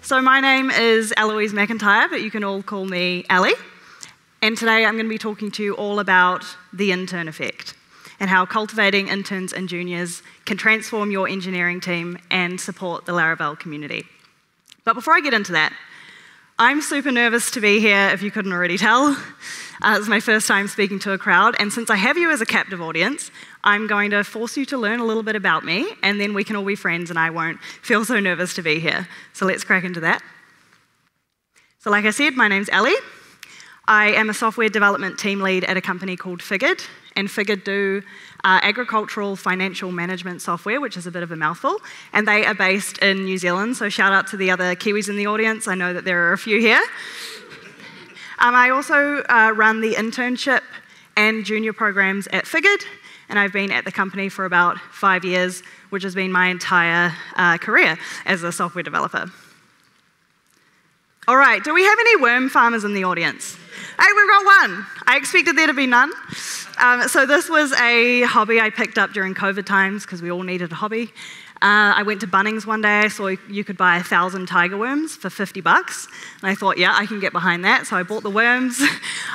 So my name is Eloise McIntyre, but you can all call me Ellie. And today I'm going to be talking to you all about the intern effect and how cultivating interns and juniors can transform your engineering team and support the Laravel community. But before I get into that, I'm super nervous to be here, if you couldn't already tell. It's my first time speaking to a crowd, and since I have you as a captive audience, I'm going to force you to learn a little bit about me, and then we can all be friends and I won't feel so nervous to be here. So let's crack into that. So like I said, my name's Ellie. I am a software development team lead at a company called Figured, and Figured do agricultural financial management software, which is a bit of a mouthful, and they are based in New Zealand, so shout out to the other Kiwis in the audience. I know that there are a few here. I also run the internship and junior programs at Figured, and I've been at the company for about 5 years, which has been my entire career as a software developer. All right, do we have any worm farmers in the audience? Hey, we've got one. I expected there to be none. So this was a hobby I picked up during COVID times because we all needed a hobby. I went to Bunnings one day, I saw you could buy 1,000 tiger worms for $50. And I thought, yeah, I can get behind that. So I bought the worms,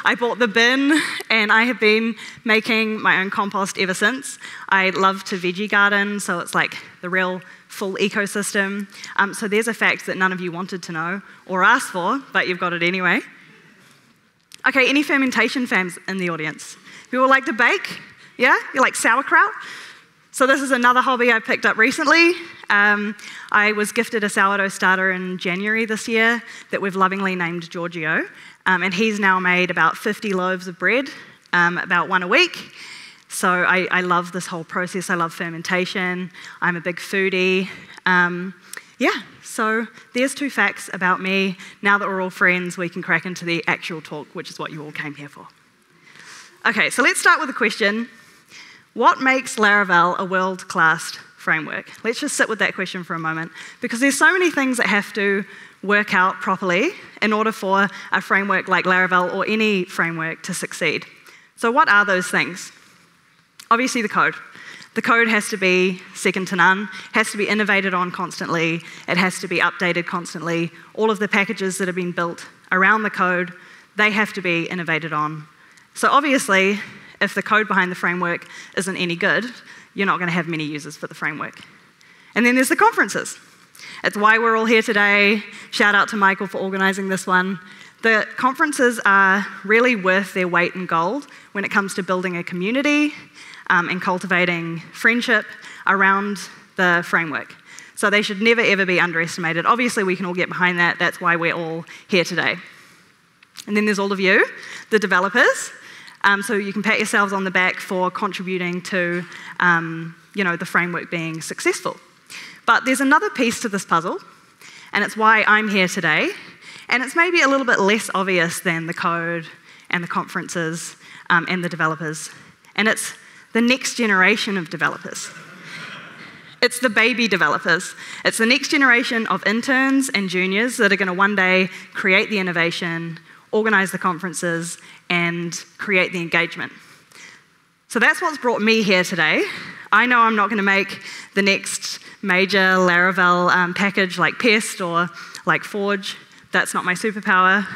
I bought the bin, and I have been making my own compost ever since. I love to veggie garden, so it's like the real full ecosystem. So there's a fact that none of you wanted to know or asked for, but you've got it anyway. Okay, any fermentation fans in the audience? People like to bake? Yeah? You like sauerkraut? So this is another hobby I picked up recently. I was gifted a sourdough starter in January this year that we've lovingly named Giorgio, and he's now made about 50 loaves of bread, about one a week. So I love this whole process. I love fermentation. I'm a big foodie. So there's 2 facts about me. Now that we're all friends, we can crack into the actual talk, which is what you all came here for. Okay, so let's start with a question. What makes Laravel a world-class framework? Let's just sit with that question for a moment, because there's so many things that have to work out properly in order for a framework like Laravel or any framework to succeed. So what are those things? Obviously the code. The code has to be second to none, has to be innovated on constantly, it has to be updated constantly. All of the packages that have been built around the code, they have to be innovated on. So obviously, if the code behind the framework isn't any good, you're not going to have many users for the framework. And then there's the conferences. It's why we're all here today. Shout out to Michael for organizing this one. The conferences are really worth their weight in gold when it comes to building a community and cultivating friendship around the framework. So they should never, ever be underestimated. Obviously, we can all get behind that. That's why we're all here today. And then there's all of you, the developers. So you can pat yourselves on the back for contributing to the framework being successful. But there's another piece to this puzzle, and it's why I'm here today. And it's maybe a little bit less obvious than the code and the conferences and the developers. And it's the next generation of developers. It's the baby developers. It's the next generation of interns and juniors that are going to one day create the innovation, organize the conferences, and create the engagement. So that's what's brought me here today. I know I'm not going to make the next major Laravel package like Pest or like Forge. That's not my superpower.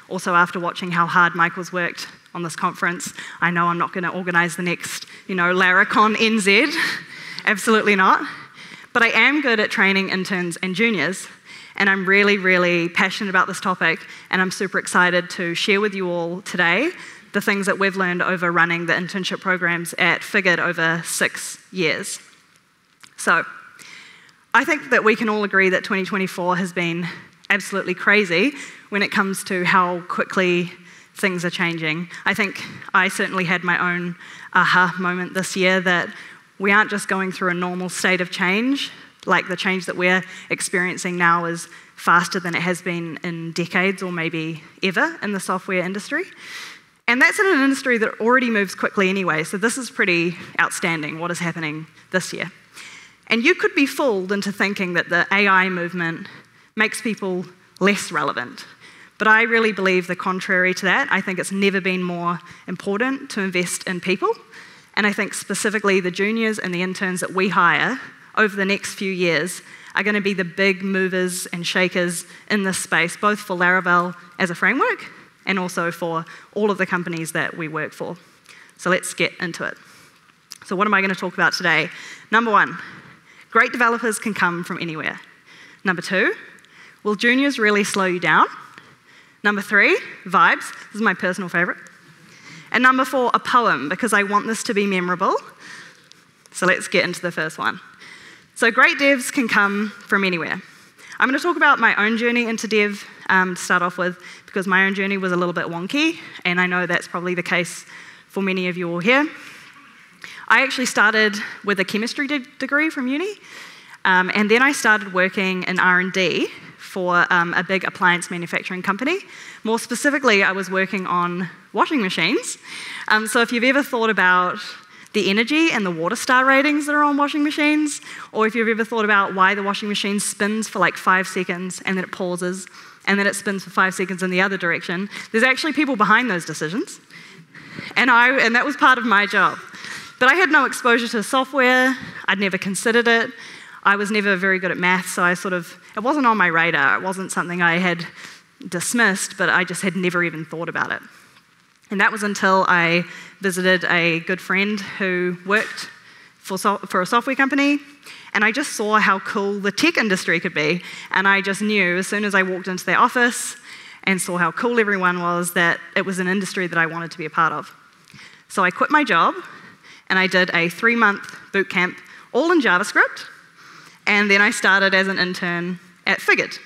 Also, after watching how hard Michael's worked on this conference, I know I'm not going to organize the next, Laracon NZ. Absolutely not. But I am good at training interns and juniors, and I'm really, really passionate about this topic, and I'm super excited to share with you all today the things that we've learned over running the internship programs at Figured over 6 years. So, I think that we can all agree that 2024 has been absolutely crazy when it comes to how quickly things are changing. I think I certainly had my own aha moment this year that we aren't just going through a normal state of change, like the change that we're experiencing now is faster than it has been in decades or maybe ever in the software industry. And that's in an industry that already moves quickly anyway, so this is pretty outstanding, what is happening this year. And you could be fooled into thinking that the AI movement makes people less relevant. But I really believe the contrary to that. I think it's never been more important to invest in people. And I think specifically the juniors and the interns that we hire over the next few years are going to be the big movers and shakers in this space, both for Laravel as a framework and also for all of the companies that we work for. So let's get into it. So what am I going to talk about today? Number one, great developers can come from anywhere. Number two, will juniors really slow you down? Number three, vibes. This is my personal favorite. And number four, a poem, because I want this to be memorable. So let's get into the first one. So great devs can come from anywhere. I'm going to talk about my own journey into dev to start off with, because my own journey was a little bit wonky, and I know that's probably the case for many of you all here. I actually started with a chemistry degree from uni, and then I started working in R&D for a big appliance manufacturing company. More specifically, I was working on washing machines. So if you've ever thought about the energy and the water star ratings that are on washing machines, or if you've ever thought about why the washing machine spins for like 5 seconds and then it pauses, and then it spins for 5 seconds in the other direction, there's actually people behind those decisions. And that was part of my job. But I had no exposure to software. I'd never considered it. I was never very good at math, so it wasn't on my radar. It wasn't something I had dismissed, but I just had never even thought about it. And that was until I visited a good friend who worked for a software company, and I just saw how cool the tech industry could be. And I just knew as soon as I walked into their office and saw how cool everyone was that it was an industry that I wanted to be a part of. So I quit my job, and I did a 3-month boot camp, all in JavaScript, and then I started as an intern at Figured.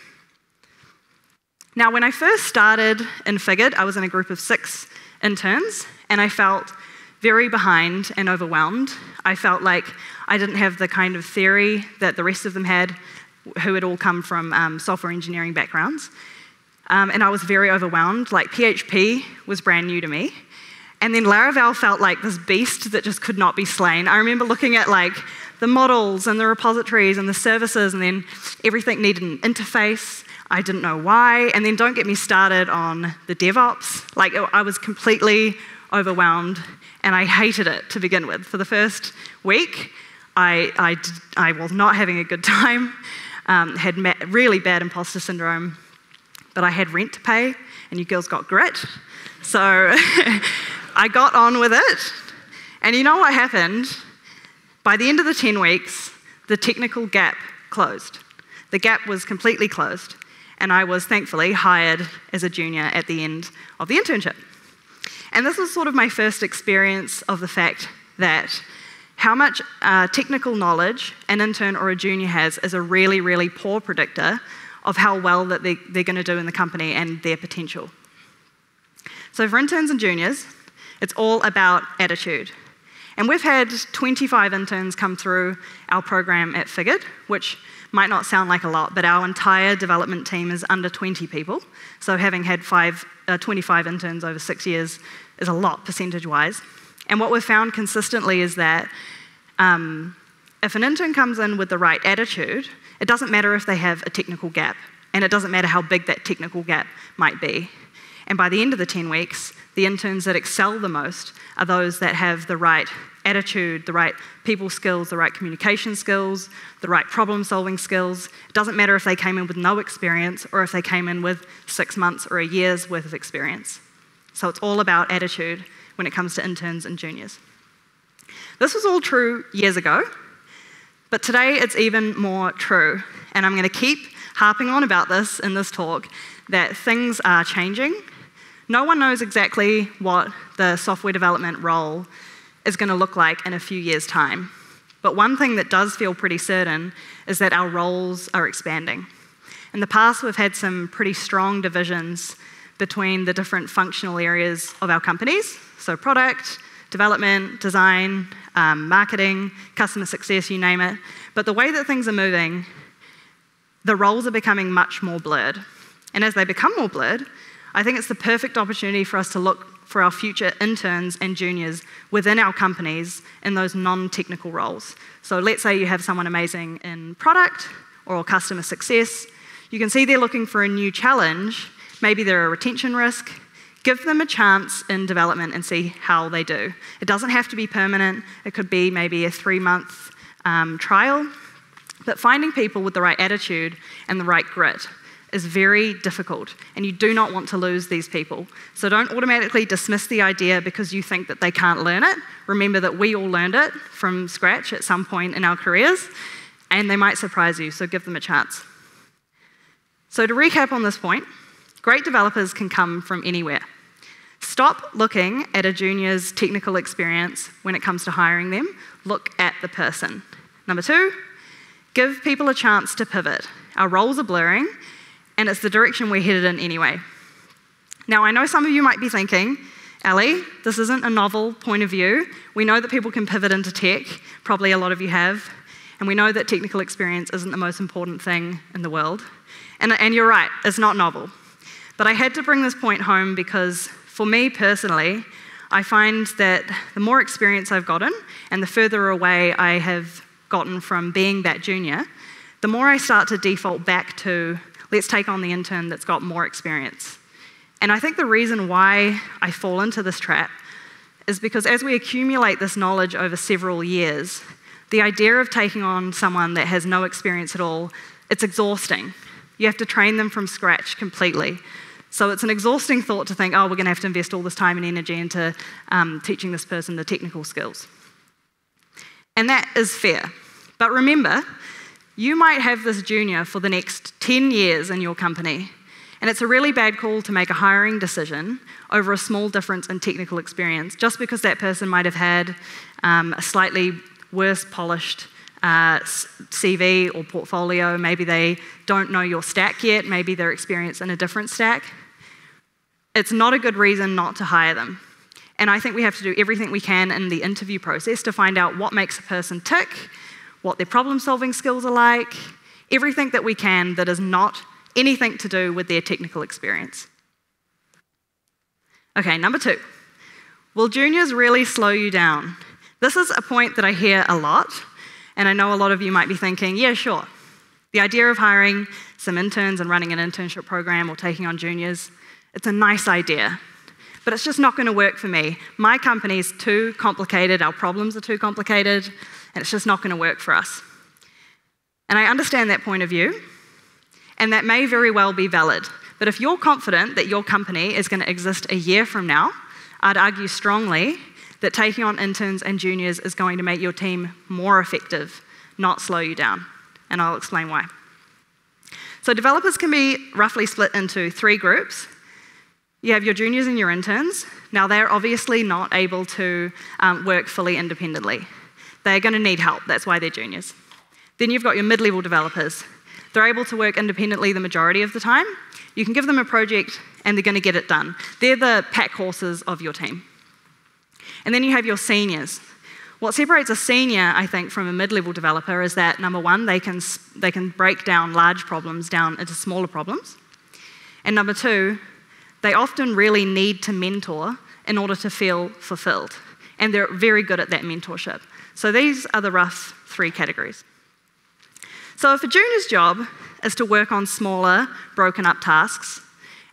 Now, when I first started in Figured, I was in a group of 6 interns, and I felt very behind and overwhelmed. I felt like I didn't have the kind of theory that the rest of them had, who had all come from software engineering backgrounds. And I was very overwhelmed. Like, PHP was brand new to me. And then Laravel felt like this beast that just could not be slain. I remember looking at like the models and the repositories and the services, and then everything needed an interface. I didn't know why. And then don't get me started on the DevOps. Like, I was completely overwhelmed, and I hated it to begin with. For the first week, I was not having a good time, had really bad imposter syndrome, but I had rent to pay, and you girls got grit. So I got on with it. And you know what happened? By the end of the 10 weeks, the technical gap closed. The gap was completely closed. And I was thankfully hired as a junior at the end of the internship. And this was sort of my first experience of the fact that how much technical knowledge an intern or a junior has is a really, really poor predictor of how well that they're going to do in the company and their potential. So for interns and juniors, it's all about attitude. And we've had 25 interns come through our program at Figured, which might not sound like a lot, but our entire development team is under 20 people. So having had 25 interns over 6 years is a lot percentage-wise. And what we've found consistently is that if an intern comes in with the right attitude, it doesn't matter if they have a technical gap, and it doesn't matter how big that technical gap might be. And by the end of the 10 weeks, the interns that excel the most are those that have the right attitude, the right people skills, the right communication skills, the right problem-solving skills. It doesn't matter if they came in with no experience or if they came in with 6 months or a year's worth of experience. So it's all about attitude when it comes to interns and juniors. This was all true years ago, but today it's even more true. And I'm going to keep harping on about this in this talk, that things are changing. No one knows exactly what the software development role is going to look like in a few years' time. But one thing that does feel pretty certain is that our roles are expanding. In the past, we've had some pretty strong divisions between the different functional areas of our companies, so product, development, design, marketing, customer success, you name it. But the way that things are moving, the roles are becoming much more blurred. And as they become more blurred, I think it's the perfect opportunity for us to look for our future interns and juniors within our companies in those non-technical roles. So let's say you have someone amazing in product or customer success. You can see they're looking for a new challenge. Maybe they're a retention risk. Give them a chance in development and see how they do. It doesn't have to be permanent. It could be maybe a 3-month trial. But finding people with the right attitude and the right grit is very difficult, and you do not want to lose these people. So don't automatically dismiss the idea because you think that they can't learn it. Remember that we all learned it from scratch at some point in our careers, and they might surprise you, so give them a chance. So to recap on this point, great developers can come from anywhere. Stop looking at a junior's technical experience when it comes to hiring them. Look at the person. Number 2, give people a chance to pivot. Our roles are blurring, and it's the direction we're headed in anyway. Now, I know some of you might be thinking, Ali, this isn't a novel point of view. We know that people can pivot into tech, probably a lot of you have, and we know that technical experience isn't the most important thing in the world. And you're right, it's not novel. But I had to bring this point home because for me personally, I find that the more experience I've gotten and the further away I have gotten from being that junior, the more I start to default back to, let's take on the intern that's got more experience. And I think the reason why I fall into this trap is because as we accumulate this knowledge over several years, the idea of taking on someone that has no experience at all, it's exhausting. You have to train them from scratch completely. So it's an exhausting thought to think, oh, we're going to have to invest all this time and energy into teaching this person the technical skills. And that is fair. But remember, you might have this junior for the next 10 years in your company, and it's a really bad call to make a hiring decision over a small difference in technical experience, just because that person might have had a slightly worse polished CV or portfolio. Maybe they don't know your stack yet. Maybe they're experienced in a different stack. It's not a good reason not to hire them. And I think we have to do everything we can in the interview process to find out what makes a person tick, what their problem-solving skills are like, everything that we can that is not anything to do with their technical experience. Okay, number 2. Will juniors really slow you down? This is a point that I hear a lot, and I know a lot of you might be thinking, yeah, sure. The idea of hiring some interns and running an internship program or taking on juniors, it's a nice idea, but it's just not going to work for me. My company's too complicated, our problems are too complicated, and it's just not going to work for us. And I understand that point of view, and that may very well be valid. But if you're confident that your company is going to exist a year from now, I'd argue strongly that taking on interns and juniors is going to make your team more effective, not slow you down. And I'll explain why. So developers can be roughly split into 3 groups. You have your juniors and your interns. Now, they're obviously not able to work fully independently. They're going to need help. That's why they're juniors. Then you've got your mid-level developers. They're able to work independently the majority of the time. You can give them a project, and they're going to get it done. They're the pack horses of your team. And then you have your seniors. What separates a senior, I think, from a mid-level developer is that, number 1, they can break down large problems down into smaller problems. And number 2, they often really need to mentor in order to feel fulfilled. And they're very good at that mentorship. So these are the rough 3 categories. So if a junior's job is to work on smaller, broken up tasks,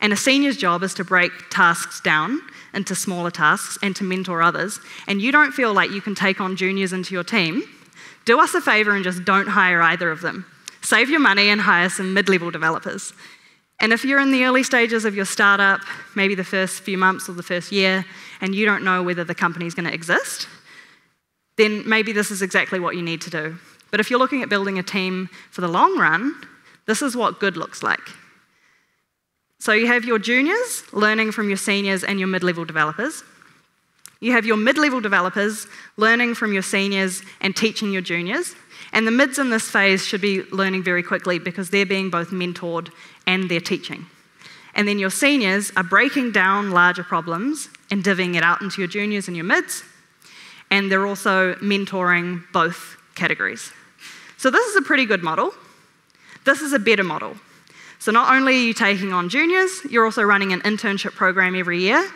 and a senior's job is to break tasks down into smaller tasks and to mentor others, and you don't feel like you can take on juniors into your team, do us a favor and just don't hire either of them. Save your money and hire some mid-level developers. And if you're in the early stages of your startup, maybe the first few months or the first year, and you don't know whether the company's going to exist, then maybe this is exactly what you need to do. But if you're looking at building a team for the long run, this is what good looks like. So you have your juniors learning from your seniors and your mid-level developers. You have your mid-level developers learning from your seniors and teaching your juniors. And the mids in this phase should be learning very quickly because they're being both mentored and they're teaching. And then your seniors are breaking down larger problems and divvying it out into your juniors and your mids. And they're also mentoring both categories. So this is a pretty good model. This is a better model. So not only are you taking on juniors, you're also running an internship program every year.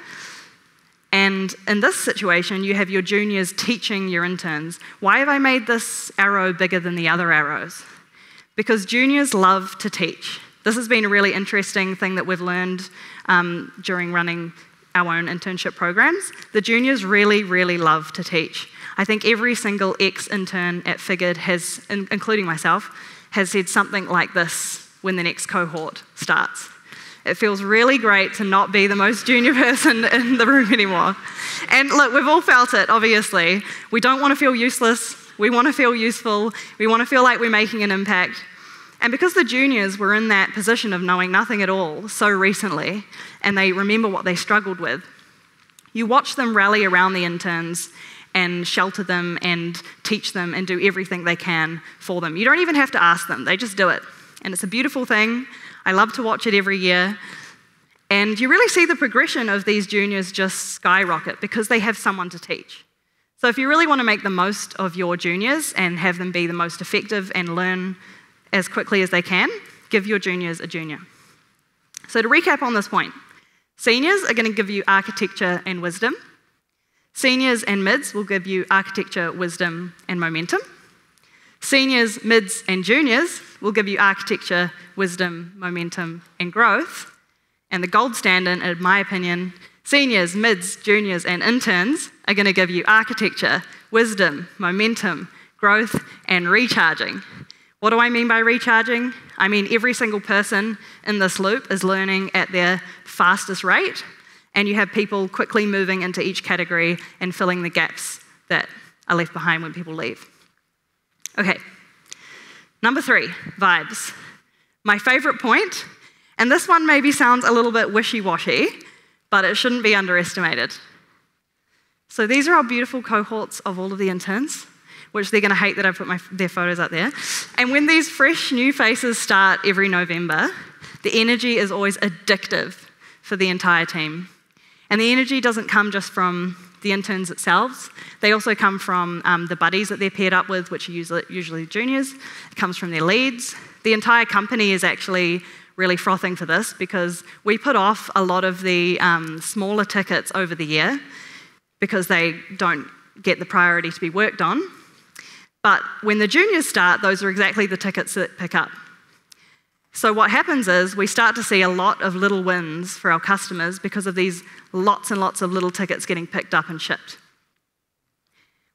And in this situation, you have your juniors teaching your interns. Why have I made this arrow bigger than the other arrows? Because juniors love to teach. This has been a really interesting thing that we've learned during running our own internship programs. The juniors really, really love to teach. I think every single ex-intern at Figured has, including myself, has said something like this when the next cohort starts. It feels really great to not be the most junior person in the room anymore. And look, we've all felt it, obviously. We don't want to feel useless. We want to feel useful. We want to feel like we're making an impact. And because the juniors were in that position of knowing nothing at all so recently, and they remember what they struggled with, you watch them rally around the interns and shelter them and teach them and do everything they can for them. You don't even have to ask them, they just do it. And it's a beautiful thing. I love to watch it every year. And you really see the progression of these juniors just skyrocket because they have someone to teach. So if you really want to make the most of your juniors and have them be the most effective and learn as quickly as they can, give your juniors a junior. So to recap on this point, seniors are going to give you architecture and wisdom. Seniors and mids will give you architecture, wisdom, and momentum. Seniors, mids, and juniors will give you architecture, wisdom, momentum, and growth. And the gold standard, in my opinion, seniors, mids, juniors, and interns are going to give you architecture, wisdom, momentum, growth, and recharging. What do I mean by recharging? I mean every single person in this loop is learning at their fastest rate, and you have people quickly moving into each category and filling the gaps that are left behind when people leave. Okay, number 3, vibes. My favorite point, and this one maybe sounds a little bit wishy-washy, but it shouldn't be underestimated. So these are our beautiful cohorts of all of the interns, which they're going to hate that I put their photos up there. And when these fresh new faces start every November, the energy is always addictive for the entire team. And the energy doesn't come just from the interns themselves. They also come from the buddies that they're paired up with, which are usually juniors. It comes from their leads. The entire company is actually really frothing for this because we put off a lot of the smaller tickets over the year because they don't get the priority to be worked on. But when the juniors start, those are exactly the tickets that pick up. So what happens is we start to see a lot of little wins for our customers because of these lots and lots of little tickets getting picked up and shipped.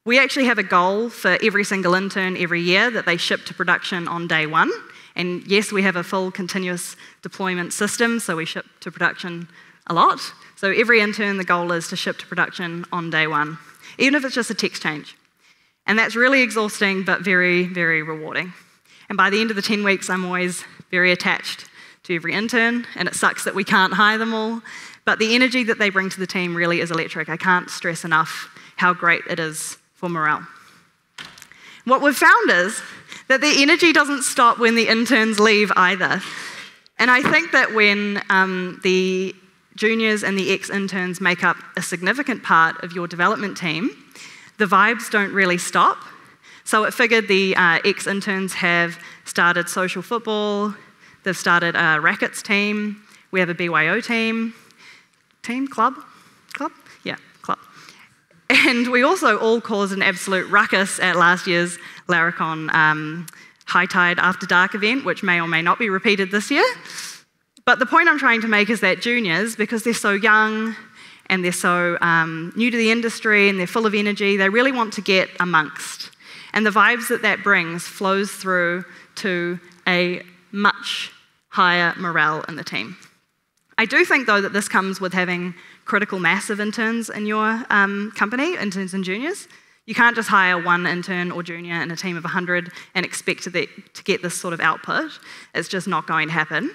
We actually have a goal for every single intern every year that they ship to production on day 1. And yes, we have a full continuous deployment system, so we ship to production a lot. So every intern, the goal is to ship to production on day 1, even if it's just a text change. And that's really exhausting, but very, very rewarding. And by the end of the 10 weeks, I'm always very attached to every intern, and it sucks that we can't hire them all. But the energy that they bring to the team really is electric. I can't stress enough how great it is for morale. What we've found is that the energy doesn't stop when the interns leave either. And I think that when the juniors and the ex-interns make up a significant part of your development team, the vibes don't really stop. So at Figured, the ex-interns have started social football, they've started a rackets team, we have a BYO team, club? Yeah, club. And we also all caused an absolute ruckus at last year's Laracon High Tide After Dark event, which may or may not be repeated this year. But the point I'm trying to make is that juniors, because they're so young and they're so new to the industry and they're full of energy, they really want to get amongst. And the vibes that that brings flows through to a much higher morale in the team. I do think, though, that this comes with having critical mass of interns in your company, interns and juniors. You can't just hire one intern or junior in a team of 100 and expect to get this sort of output. It's just not going to happen.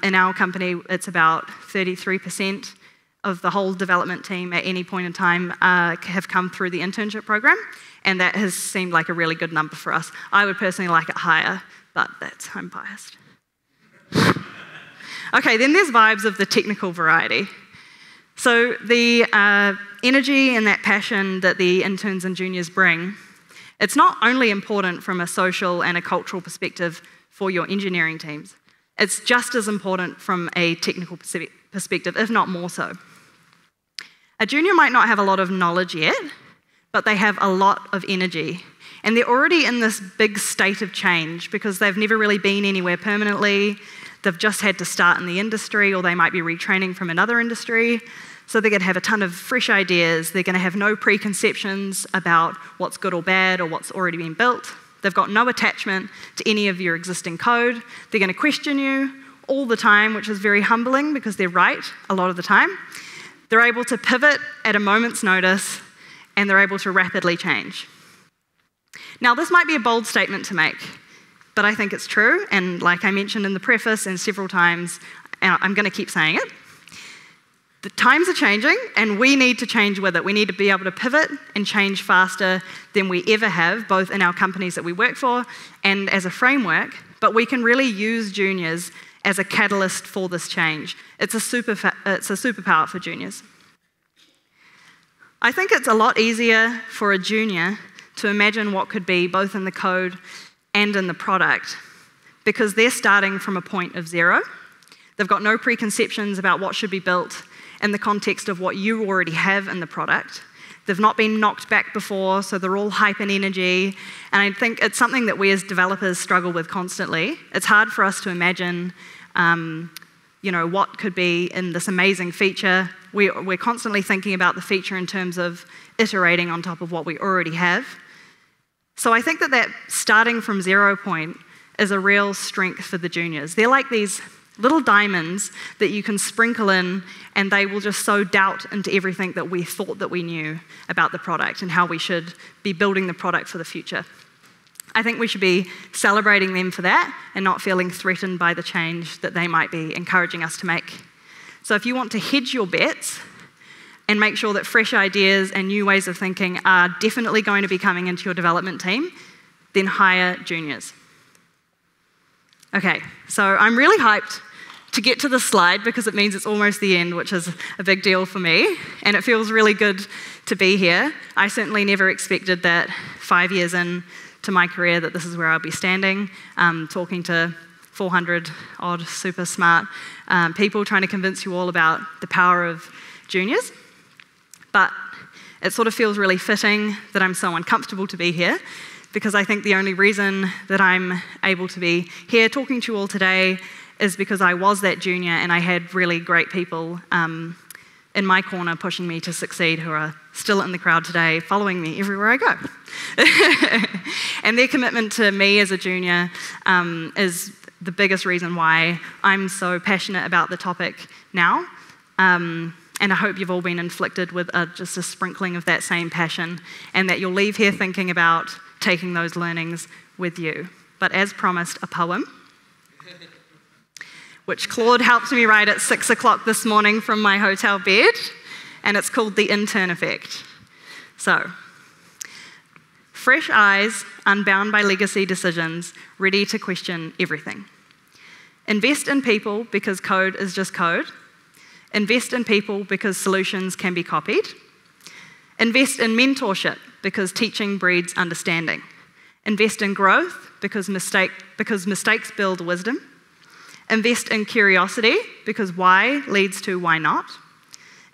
In our company, it's about 33% of the whole development team at any point in time have come through the internship program, and that has seemed like a really good number for us. I would personally like it higher, but I'm biased. Okay, then there's vibes of the technical variety. So the energy and that passion that the interns and juniors bring, it's not only important from a social and a cultural perspective for your engineering teams, it's just as important from a technical perspective, if not more so. A junior might not have a lot of knowledge yet, but they have a lot of energy. And they're already in this big state of change because they've never really been anywhere permanently. They've just had to start in the industry, or they might be retraining from another industry. So they're going to have a ton of fresh ideas. They're going to have no preconceptions about what's good or bad or what's already been built. They've got no attachment to any of your existing code. They're going to question you all the time, which is very humbling because they're right a lot of the time. They're able to pivot at a moment's notice, and they're able to rapidly change. Now, this might be a bold statement to make, but I think it's true, and like I mentioned in the preface and several times, I'm going to keep saying it. The times are changing, and we need to change with it. We need to be able to pivot and change faster than we ever have, both in our companies that we work for and as a framework, but we can really use juniors as a catalyst for this change. It's a superpower for juniors. I think it's a lot easier for a junior to imagine what could be both in the code and in the product because they're starting from a point of zero. They've got no preconceptions about what should be built in the context of what you already have in the product. They've not been knocked back before, so they're all hype and energy. And I think it's something that we as developers struggle with constantly. It's hard for us to imagine what could be in this amazing feature. We're constantly thinking about the feature in terms of iterating on top of what we already have. So I think that starting from 0 point is a real strength for the juniors. They're like these little diamonds that you can sprinkle in, and they will just sow doubt into everything that we thought that we knew about the product and how we should be building the product for the future. I think we should be celebrating them for that and not feeling threatened by the change that they might be encouraging us to make. So if you want to hedge your bets and make sure that fresh ideas and new ways of thinking are definitely going to be coming into your development team, then hire juniors. Okay, so I'm really hyped to get to this slide because it means it's almost the end, which is a big deal for me, and it feels really good to be here. I certainly never expected that 5 years in to my career that this is where I'll be standing, talking to 400 odd super smart people trying to convince you all about the power of juniors. But it sort of feels really fitting that I'm so uncomfortable to be here, because I think the only reason that I'm able to be here talking to you all today is because I was that junior and I had really great people in my corner pushing me to succeed who are still in the crowd today, following me everywhere I go. And their commitment to me as a junior is the biggest reason why I'm so passionate about the topic now. And I hope you've all been inflicted with just a sprinkling of that same passion, and that you'll leave here thinking about taking those learnings with you. But as promised, a poem, which Claude helped me write at 6 o'clock this morning from my hotel bed, and it's called The Intern Effect. So, fresh eyes, unbound by legacy decisions, ready to question everything. Invest in people because code is just code. Invest in people because solutions can be copied. Invest in mentorship because teaching breeds understanding. Invest in growth because mistakes build wisdom. Invest in curiosity because why leads to why not.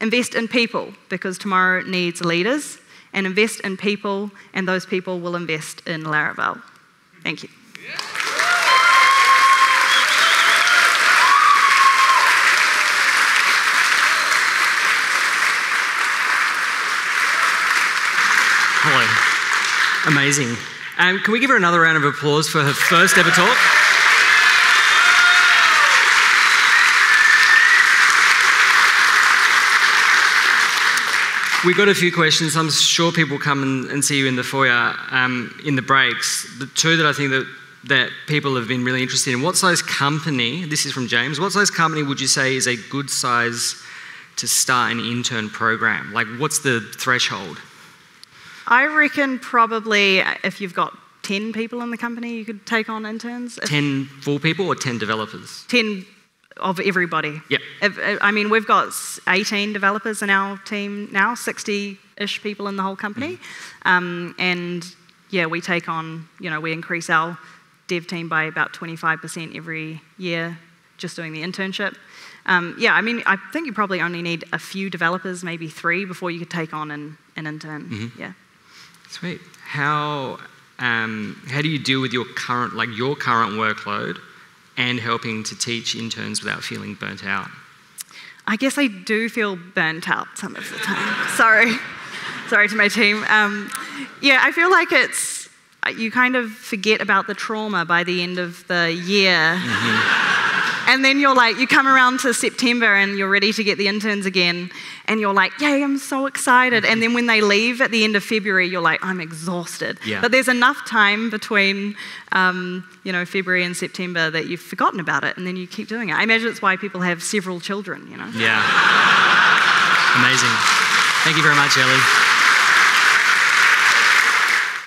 Invest in people because tomorrow needs leaders. And invest in people, and those people will invest in Laravel. Thank you. Hello. Amazing. Can we give her another round of applause for her first ever talk? We've got a few questions. I'm sure people come and see you in the foyer in the breaks. The two that I think that people have been really interested in, what size company, this is from James, what size company would you say is a good size to start an intern program? Like, what's the threshold? I reckon probably if you've got 10 people in the company, you could take on interns. 10 full people or 10 developers? 10 of everybody. Yep. I mean, we've got 18 developers in our team now, 60-ish people in the whole company. And yeah, we take on, we increase our dev team by about 25% every year just doing the internship. I mean, I think you probably only need a few developers, maybe 3, before you could take on an intern. Mm-hmm. Yeah. Sweet. How do you deal with your current workload and helping to teach interns without feeling burnt out? I guess I do feel burnt out some of the time. Sorry to my team. I feel like you kind of forget about the trauma by the end of the year. Mm-hmm. And then you come around to September and you're ready to get the interns again, and you're like, yay, I'm so excited. And then when they leave at the end of February, you're like, I'm exhausted. Yeah. But there's enough time between February and September that you've forgotten about it, and then you keep doing it. I imagine it's why people have several children, Yeah. Amazing. Thank you very much, Ellie.